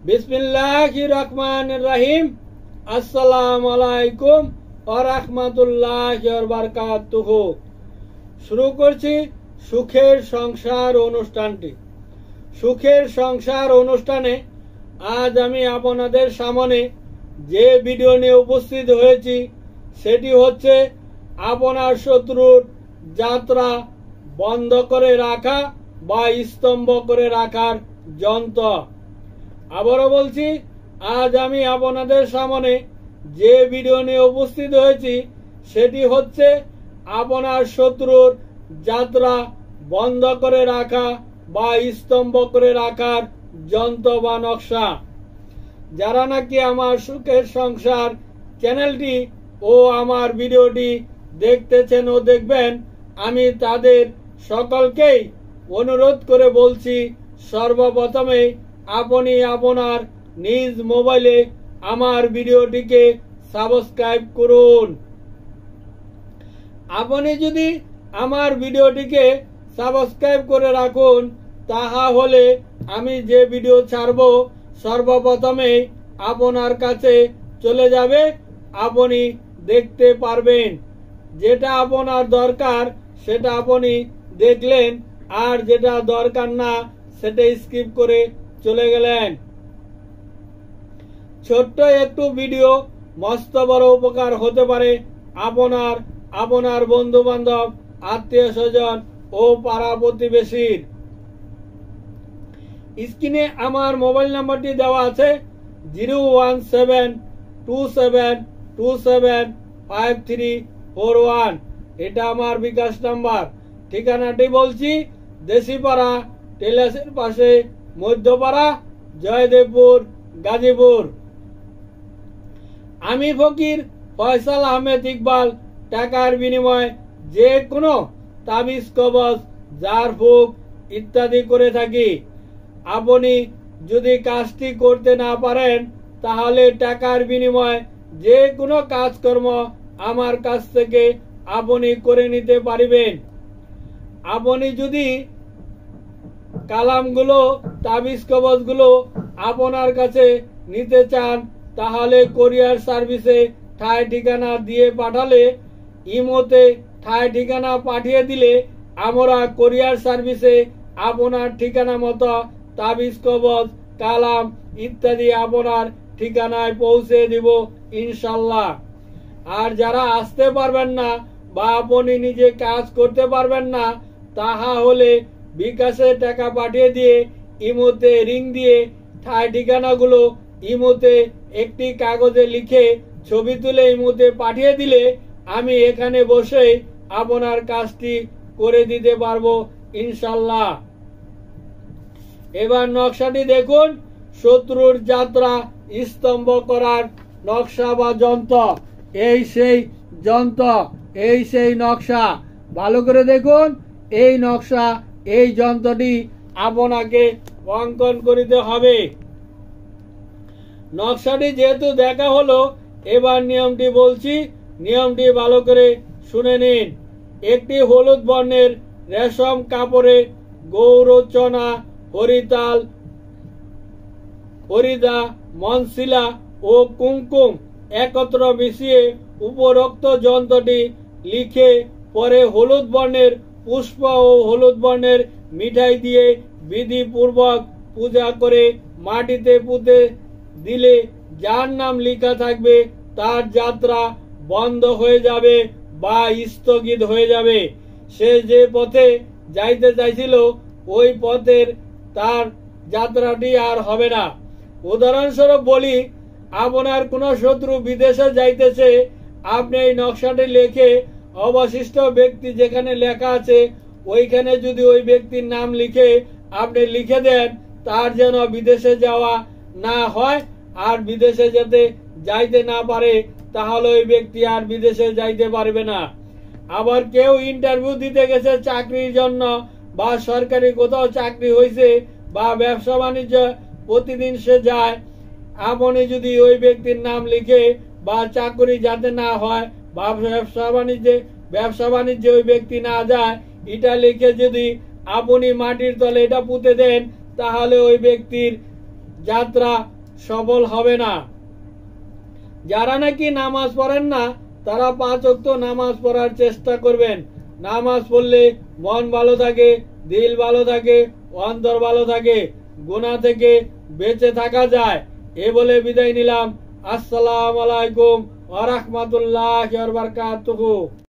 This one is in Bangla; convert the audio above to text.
বিসমিল্লাহির রহমানির রহিম। আসসালামু আলাইকুম ওয়া রাহমাতুল্লাহি ওয়া বারাকাতুহু। শুরু করছি সুখের সংসার অনুষ্ঠানটি। সুখের সংসার অনুষ্ঠানে আজ আমি আপনাদের সামনে যে ভিডিও নিয়ে উপস্থিত হয়েছি সেটি হচ্ছে আপনার শত্রুর যাত্রা বন্ধ করে রাখা বা স্তম্ভ করে রাখার যন্ত্র। আবারও বলছি, আজ আমি আপনাদের সামনে যে ভিডিও নিয়ে উপস্থিত হয়েছি সেটি হচ্ছে আপনার শত্রুর যাত্রা বন্ধ করে রাখা বা স্তম্ভ করে রাখার যন্ত্র বা নকশা। যারা নাকি আমার সুখের সংসার চ্যানেলটি ও আমার ভিডিওটি দেখতেছেন ও দেখবেন, আমি তাদের সকলকেই অনুরোধ করে বলছি, সর্বপ্রথমে আপনি আপনার নিজ মোবাইলে আমার ভিডিওটিকে সাবস্ক্রাইব করুন। আপনি যদি আমার ভিডিওটিকে সাবস্ক্রাইব করে রাখুন, তাহা হলে আমি যে ভিডিও ছাড়ব সর্বপ্রথমে আপনার কাছে চলে যাবে, আপনি দেখতে পারবেন। যেটা আপনার দরকার সেটা আপনি দেখলেন, আর যেটা দরকার না সেটা স্কিপ করে চলে গেলেন। ছোট্ট একটু ভিডিও মস্ত বড় উপকার হতে পারে আপনার বন্ধু বান্ধব, আত্মীয় স্বজন ও পাড়া প্রতিবেশীর। স্ক্রিনে আমার মোবাইল নাম্বারটি দেওয়া আছে 01727275341। এটা আমার বিকাশ নাম্বার। ঠিকানাটি বলছি, দেশিপাড়া টেলার্সের পাশে, মধ্যপাড়া, জয়দেবপুর, গাজীপুর। আমি ফকির ফয়সাল আহমেদ ইকবাল টাকার বিনিময়ে যে কোনো তাবিজ, কবজ, ঝাড়ফুঁক ইত্যাদি করে থাকি। আপনি যদি কাজটি করতে না পারেন তাহলে টাকার বিনিময়ে যে কোনো কাজকর্ম আমার কাছ থেকে আপনি করে নিতে পারবেন। আপনি যদি কালামগুলো, তাবিজ, কবজগুলো আপনার কাছে নিতে চান তাহলে কোরিয়ার সার্ভিসে ঠায় ঠিকানা দিয়ে পাঠালে, ইমোতে ঠায় ঠিকানা পাঠিয়ে দিলে আমরা কোরিয়ার সার্ভিসে আপনার ঠিকানা মতো তাবিজ, কবজ, কালাম ইত্যাদি আপনার ঠিকানায় পৌঁছে দিব ইনশাল্লাহ। আর যারা আসতে পারবেন না বা আপনি নিজে কাজ করতে পারবেন না, তাহা হলে বিকাশে টাকা পাঠিয়ে দিয়ে ইমোতে রিং দিয়ে ঠায় ঠিকানাগুলো ইমোতে একটি কাগজে লিখে ছবি তুলে ইমোতে পাঠিয়ে দিলে আমি এখানে বসে আপনার কাজটি করে দিতে পারবো ইনশাল্লাহ। এবার নকশাটি দেখুন। শত্রুর যাত্রা স্তম্ভ করার নকশা বা যন্ত্র। এই সেই যন্ত্র, এই সেই নকশা। ভালো করে দেখুন, এই নকশা, এই যন্ত্রটি আপনাকে অঙ্কন করিতে হবে। নকশাটি যেহেতু দেখা হলো, এবার নিয়মটি বলছি, নিয়মটি ভালো করে শুনে নিন। একটি হলুদ বর্ণের রেশম কাপড়ে গৌরচনা, হরিতাল, হরিদা, মনশিলা ও কুমকুম একত্র মিশিয়ে উপরোক্ত যন্ত্রটি লিখে পরে হলুদ বর্ণের পুষ্প ও হলুদ বর্ণের মিঠাই দিয়ে বিধিপূর্বক পূজা করে মাটিতে পুঁতে দিলে যার নাম লেখা থাকবে তার যাত্রা বন্ধ হয়ে যাবে বা স্থগিত হয়ে যাবে। সে যে পথে যাইতে চাইছিল ওই পথের তার যাত্রাটি আর হবে না। উদাহরণস্বরূপ বলি, আপনার কোনো শত্রু বিদেশে যাইতেছে, আপনি এই নকশাটি লিখে অবশিষ্ট ব্যক্তি যেখানে লেখা আছে ওইখানে যদি ওই ব্যক্তির নাম লিখে আপনি লিখে দেন, তার যেন বিদেশে যাওয়া না হয় আর বিদেশে যেতে যাইতে না পারে, তাহলে ওই ব্যক্তি আর বিদেশে যাইতে পারবে না। আবার কেউ ইন্টারভিউ দিতে গেছে চাকরির জন্য, বা সরকারি কোথাও চাকরি হয়েছে বা ব্যবসা বাণিজ্য প্রতিদিন সে যায়, আপনি যদি ওই ব্যক্তির নাম লিখে বা চাকরি যাতে না হয় বা ব্যবসা বাণিজ্যে ওই ব্যক্তি না যায় এটা লিখে যদি আপনি মাটির তলে এটা পুঁতে দেন, তাহলে ওই ব্যক্তির যাত্রা সফল হবে না। যারা নাকি নামাজ পড়েন না তারা 5 ওয়াক্ত নামাজ পড়ার চেষ্টা করবেন। নামাজ পড়লে মন ভালো থাকে, দিল ভালো থাকে, অন্তর ভালো থাকে, গুনাহ থেকে বেঁচে থাকা যায়। এ বলে বিদায় নিলাম। আসসালামু আলাইকুম ওয়া রাহমাতুল্লাহি ওয়া বারাকাতুহু।